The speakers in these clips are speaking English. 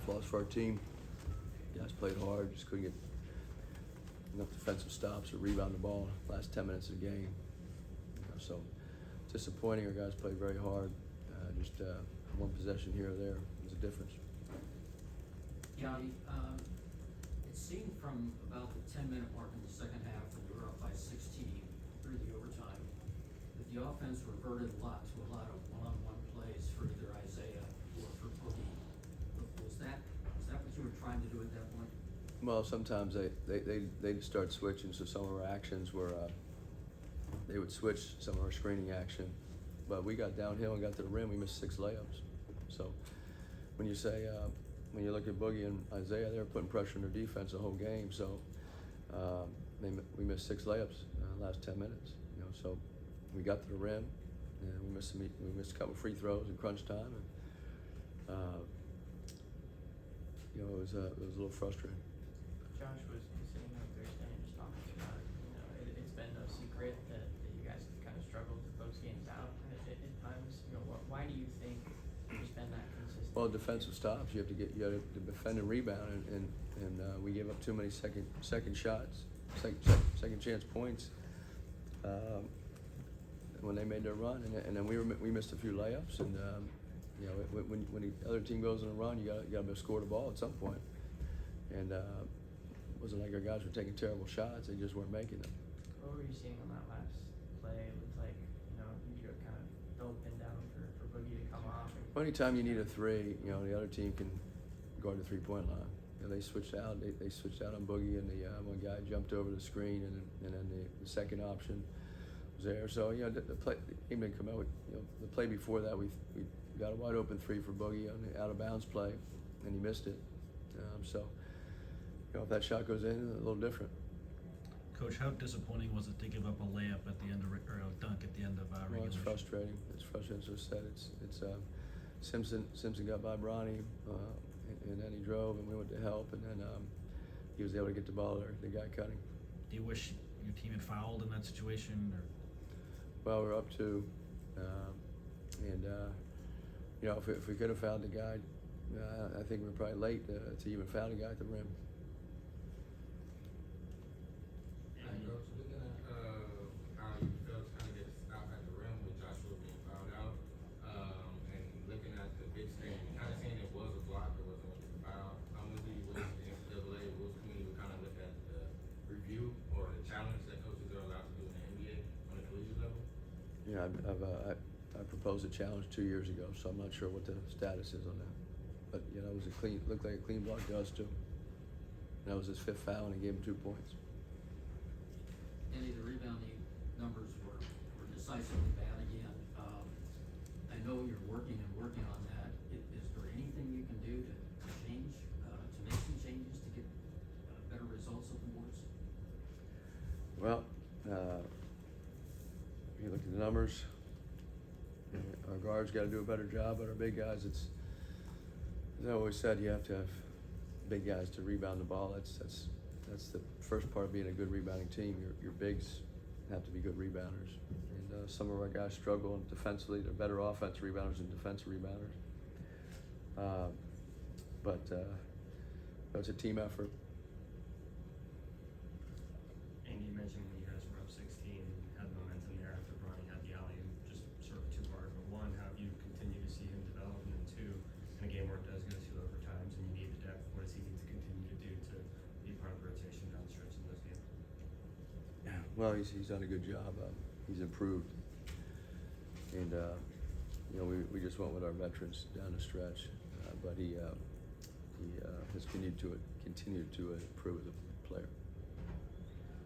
tough loss for our team. Guys played hard, just couldn't get enough defensive stops or rebound the ball last 10 minutes of the game. So disappointing. Our guys played very hard. Just one possession here or there was a difference. Johnny, it seemed from about the 10-minute mark in the second half when you were up by 16 through the overtime that the offense reverted a lot to a lot of one-on-one plays for either Isaiah or for Boogie. Was that what you were trying to do at that point? Well, sometimes they start switching, so some of our actions were they would switch some of our screening action, but we got downhill and got to the rim. We missed 6 layups. So when you say when you look at Boogie and Isaiah, they were putting pressure on their defense the whole game. So we missed 6 layups last 10 minutes. So we got to the rim and we missed a couple free throws in crunch time, and it was a little frustrating. Josh was sitting on Thursday and just talking about it. It's been no secret that you guys have kind of struggled to close games out at times. Why do you think there's been that consistent? Well, defensive stops. You have to defend and rebound, and we gave up too many second shots, second chance points when they made their run, and then we missed a few layups, and when the other team goes on a run, you got to be able to score the ball at some point, and it wasn't like our guys were taking terrible shots; they just weren't making them. What were you seeing on that last play? It looked like you kind of throw a pin down for Boogie to come off. Anytime you need a three, the other team can guard the 3-point line. They switched out. They switched out on Boogie, and the one guy jumped over the screen, and then the second option was there. So the play even come out. The play before that, we got a wide open 3 for Boogie on the out of bounds play, and he missed it. If that shot goes in, a little different. Coach, how disappointing was it to give up a layup at the end of or a dunk at the end of regulation? It's frustrating. It's frustrating. As I said, it's Simpson got by Bronny, and then he drove, and we went to help, and then he was able to get the ball there, the guy cutting. Do you wish your team had fouled in that situation? Or? Well, we're up 2, and if we could have fouled the guy, I think we were probably late to even foul the guy at the rim. Coach, looking at how you felt kind of get stopped at the rim with Joshua being fouled out, and looking at the big screen, kind of saying it was a block, it wasn't a foul. How much do you wish the NCAA rules committee would kind of look at the review or the challenge that coaches are allowed to do in the NBA on a collegiate level? Yeah, I proposed a challenge 2 years ago, so I'm not sure what the status is on that. But it was looked like a clean block to us too. And that was his 5th foul, and he gave him 2 points. Andy, the rebounding numbers were decisively bad again. I know you're working on that. Is there anything you can do to change, to make some changes to get better results at the boards? Well, you look at the numbers. Our guards got to do a better job, but our big guys, as I always said, you have to have big guys to rebound the ball. That's the first part of being a good rebounding team. Your bigs have to be good rebounders, and some of our guys struggle defensively. They're better offensive rebounders than defensive rebounders. But it's a team effort. Andy, you mentioned when you guys were up 16, had momentum there after Bronny had the alley, just sort of 2 parts. But 1, how do you continue to see him develop? And then 2, in a game where it does go to overtimes and you need the depth, what does he need to continue to do to be part of the rotation down the stretch in those games? Well, he's done a good job. He's improved, and we just went with our veterans down the stretch, but he has continued to improve as a player.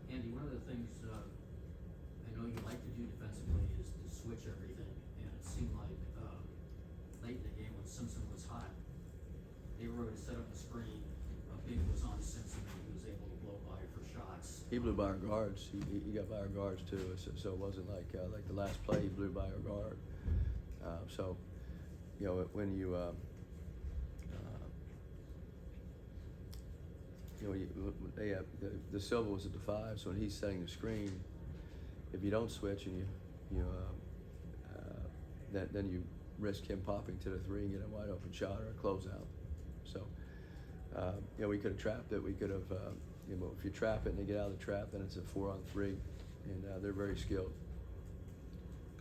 Andy, one of the things I know you like to do defensively is to switch everything, and it seemed like late in the game when Simpson was hot, they were able to set up a screen. A big was on Simpson, and he was able to blow by for shots. He blew by our guards. He got by our guards too. So it wasn't like the last play he blew by our guard. When you the Silva was at the 5, so when he's setting the screen, if you don't switch and then you risk him popping to the 3 and get a wide open shot or a closeout. So You know, we could have trapped it. We could have, you know, if you trap it and they get out of the trap, then it's a 4-on-3, and they're very skilled.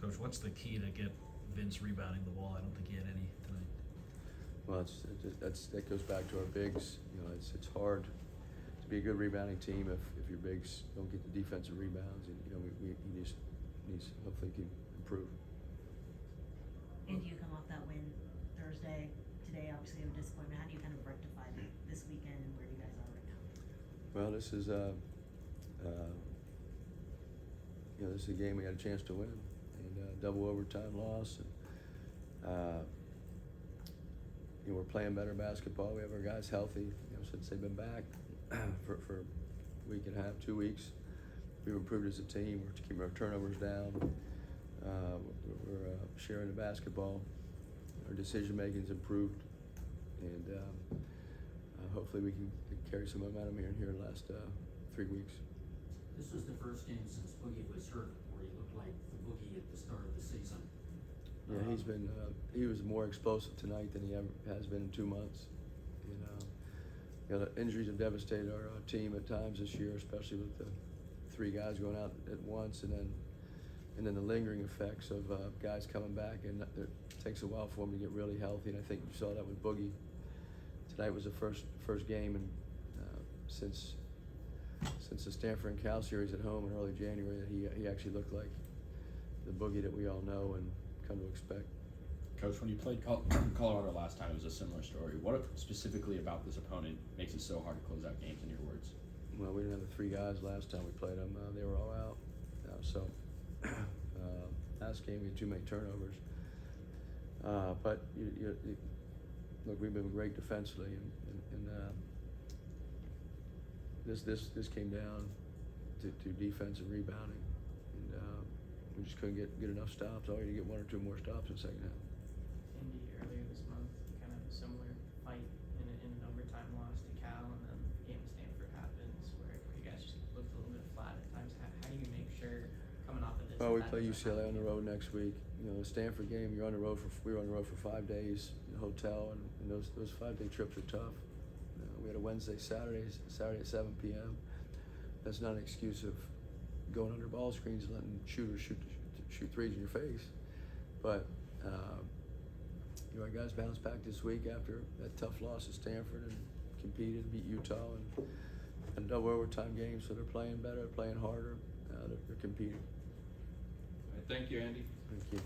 Coach, what's the key to get Vince rebounding the ball? I don't think he had any tonight. Well, that goes back to our bigs. You know, it's hard to be a good rebounding team if your bigs don't get the defensive rebounds. And, you know, he just needs, hopefully can improve. And you come off that win Thursday, today obviously a disappointment. How do you kind of rectify this weekend and where you guys are right now? Well, this is you know, this is a game we had a chance to win, and double overtime loss. And, you know, we're playing better basketball. We have our guys healthy. You know, since they've been back for a week and a half, 2 weeks, we've improved as a team. We're keeping our turnovers down. We're sharing the basketball. Our decision making's improved, and hopefully we can carry some momentum here in the last 3 weeks. This was the first game since Boogie was hurt where he looked like the Boogie at the start of the season. Yeah, he's been. He was more explosive tonight than he ever has been in 2 months. You know, the injuries have devastated our team at times this year, especially with the 3 guys going out at once, and then the lingering effects of guys coming back, and it takes a while for them to get really healthy. And I think you saw that with Boogie. Tonight was the first game, and since the Stanford and Cal series at home in early January, that he actually looked like the Boogie that we all know and come to expect. Coach, when you played Colorado last time, it was a similar story. What specifically about this opponent makes it so hard to close out games, in your words? Well, we didn't have the 3 guys last time we played them. They were all out. So last game we had too many turnovers. But look, we've been great defensively, and this came down to defense and rebounding, and we just couldn't get enough stops. All you get 1 or 2 more stops in the second half. Andy, earlier this month, kind of a similar fight in an overtime loss to Cal, and then the game at Stanford happens where you guys just looked a little bit flat at times. How do you make sure coming off of this? Well, we that play doesn't UCLA on happen? the road next week. You know, the Stanford game, we were on the road for 5 days in a hotel, and those 5-day trips are tough. We had a Wednesday, Saturday at 7 p.m. That's not an excuse of going under ball screens and letting shooters shoot threes in your face. But you know, our guys bounced back this week after that tough loss at Stanford and competed, beat Utah, and a double overtime game. So they're playing better, playing harder. They're competing. Thank you, Andy. Thank you.